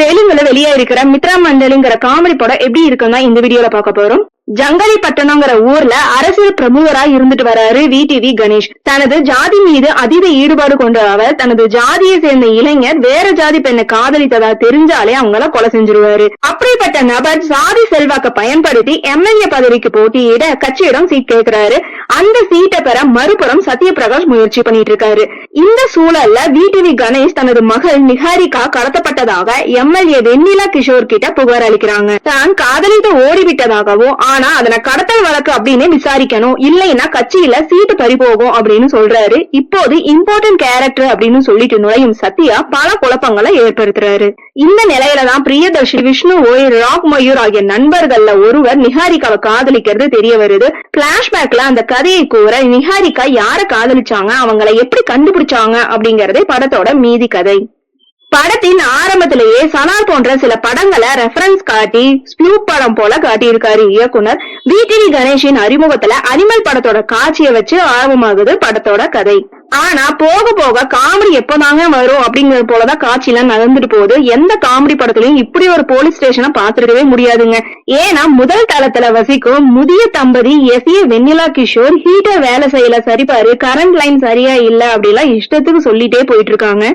தெலுங்குல வெளியா இருக்கிற மித்ரா மண்டலிங்கிற காமெடி படம் எப்படி இருக்குன்னா இந்த வீடியோல பார்க்க போறோம். ஜங்கலி பட்டணம்ங்கிற ஊர்ல அரசியல் பிரமுகரா இருந்துட்டு வராரு விடிவி கணேஷ். தனது ஜாதி மீது அதீத ஈடுபாடு கொண்ட அவர் தனது ஜாதியை சேர்ந்த இளைஞர் வேற ஜாதி பெண்ணை காதலித்ததா தெரிஞ்சாலே அவங்கள கொலை செஞ்சிருவாரு. அப்படிப்பட்ட நபர் ஜாதி செல்வாக்க பயன்படுத்தி எம்எல்ஏ பதவிக்கு போட்டியிட கட்சியிடம் சீட் கேட்கிறாரு. அந்த சீட்டை பெற மறுபுறம் சத்யபிரகாஷ் முயற்சி பண்ணிட்டு இருக்காரு. இந்த சூழல்ல விடிவி கணேஷ் தனது மகள் நிஹாரிகா கடத்தப்பட்டதாக எம்எல்ஏ வெண்ணிலா கிஷோர் கிட்ட புகார் அளிக்கிறாங்க. தான் காதலித்து ஓடிவிட்டதாகவும் ஆனா அதனை கடத்தல் வழக்கு அப்படின்னு விசாரிக்கணும், இல்லைன்னா கட்சியில சீட்டு பறிபோகும் அப்படின்னு சொல்றாரு. இப்போது இம்பார்ட்டன்ட் கேரக்டர் அப்படின்னு சொல்லிட்டு நுழையும் சத்யா பல குழப்பங்களை ஏற்படுத்துறாரு. இந்த நிலையிலதான் பிரியதர்ஷி, விஷ்ணு ஓய், ராக் மயூர் ஆகிய நண்பர்கள்ல ஒருவர் நிஹாரிகாவை காதலிக்கிறது தெரிய வருது. பிளாஷ்பேக்ல அந்த கதையை கூற நிஹாரிகா யார காதலிச்சாங்க, அவங்களை எப்படி கண்டுபிடிச்சாங்க அப்படிங்கறதே படத்தோட மீதி கதை. படத்தின் ஆரம்பத்திலேயே சலார் போன்ற சில படங்களை ரெஃபரன்ஸ் காட்டி ஸ்பியூ படம் போல காட்டியிருக்காரு இயக்குனர். விடிவி கணேஷின் அறிமுகத்துல அனிமல் படத்தோட காட்சியை வச்சு ஆரம்பமாகுது படத்தோட கதை. ஆனா போக போக காமெடி எப்பதாங்க வரும் அப்படிங்கிற போலதான் காட்சி எல்லாம் நடந்துட்டு போகுது. எந்த காமெடி படத்துலயும் இப்படி ஒரு போலீஸ் ஸ்டேஷனை பாத்துருக்கவே முடியாதுங்க. ஏன்னா முதல் தளத்துல வசிக்கும் முதிய தம்பதி எஸ்ஏ வெண்ணிலா கிஷோர் ஹீட்டர் வேலை செய்யல, சரிபாரு, கரண்ட் லைன் சரியா இல்ல அப்படிலாம் இஷ்டத்துக்கு சொல்லிட்டே போயிட்டு இருக்காங்க.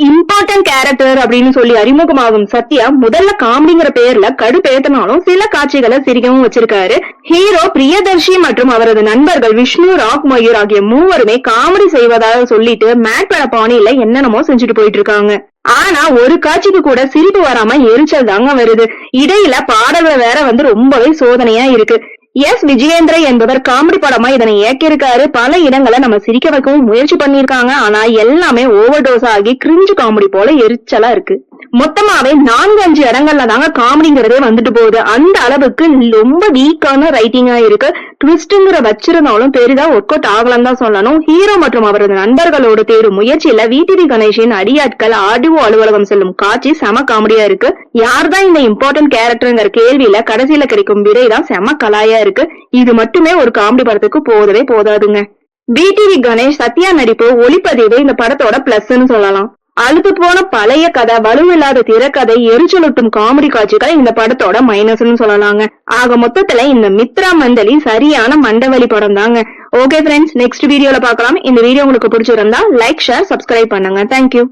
இம்பார்ட்டன்ட் கேரக்டர் அப்படின்னு சொல்லி அறிமுகமாகும் சத்யா முதல்ல காமெடிங்கிற பேர்ல கடுப்பேத்தனாலும் சில காட்சிகளை சிரிக்கவும் வச்சிருக்காரு. ஹீரோ பிரியதர்ஷி மற்றும் அவரது நண்பர்கள் விஷ்ணு, ராக் மயூர் ஆகிய மூவருமே காமெடி செய்வதாக சொல்லிட்டு மேட் பட பாணியில என்னென்னமோ செஞ்சுட்டு போயிட்டு இருக்காங்க. ஆனா ஒரு காட்சிக்கு கூட சிரிப்பு வராம எரிச்சல் தாங்க வருது. இடையில பாடல்கள் வேற ரொம்பவே சோதனையா இருக்கு. எஸ் விஜயேந்திர என்பவர் காமெடி படமா இதனை இயக்கியிருக்காரு. பல இடங்களை நம்ம சிரிக்க வைக்கவும் முயற்சி பண்ணிருக்காங்க. ஆனா எல்லாமே ஓவர் டோஸ் ஆகி கிரிஞ்சு காமெடி போல எரிச்சலா இருக்கு. மொத்தமாவே 4-5 இடங்கள்ல தாங்க காமெடிங்கிறதே வந்துட்டு போகுது. அந்த அளவுக்கு ரொம்ப வீக்கான ரைட்டிங்கா இருக்கு. ட்விஸ்ட்ங்கிற வச்சிருந்தாலும் பெரிதா ஒர்க் அவுட் ஆகலாம் தான் சொல்லணும். ஹீரோ மற்றும் அவரது நண்பர்களோடு தேடும் முயற்சியில விடிவி கணேஷின் அடியாட்கள் ஆடியோ அலுவலகம் செல்லும் காட்சி செம காமெடியா இருக்கு. யார்தான் இந்த இம்பார்ட்டன்ட் கேரக்டர்ங்கிற கேள்வியில கடைசியில கிடைக்கும் விடைதான் செம கலாயா இருக்கு. இது மட்டுமே ஒரு காமெடி படத்துக்கு போதவே போதாதுங்க. விடிவி கணேஷ், சத்யா நடிப்பு, ஒளிப்பதிவு இந்த படத்தோட பிளஸ்ன்னு சொல்லலாம். அழுத்து போன பழைய கதை, வலுவில்லாத திரைக்கதை, எரிச்சலூட்டும் காமெடி காட்சிகள் இந்த படத்தோட மைனஸ்ன்னு சொல்லலாங்க. ஆக மொத்தத்துல இந்த மித்ரா மண்டலி சரியான மண்டவலி படம் தாங்க. ஓகே ஃப்ரெண்ட்ஸ், நெக்ஸ்ட் வீடியோல பார்க்கலாம். இந்த வீடியோ உங்களுக்கு பிடிச்சிருந்தா லைக், ஷேர், சப்ஸ்கிரைப் பண்ணுங்க. தேங்க்யூ.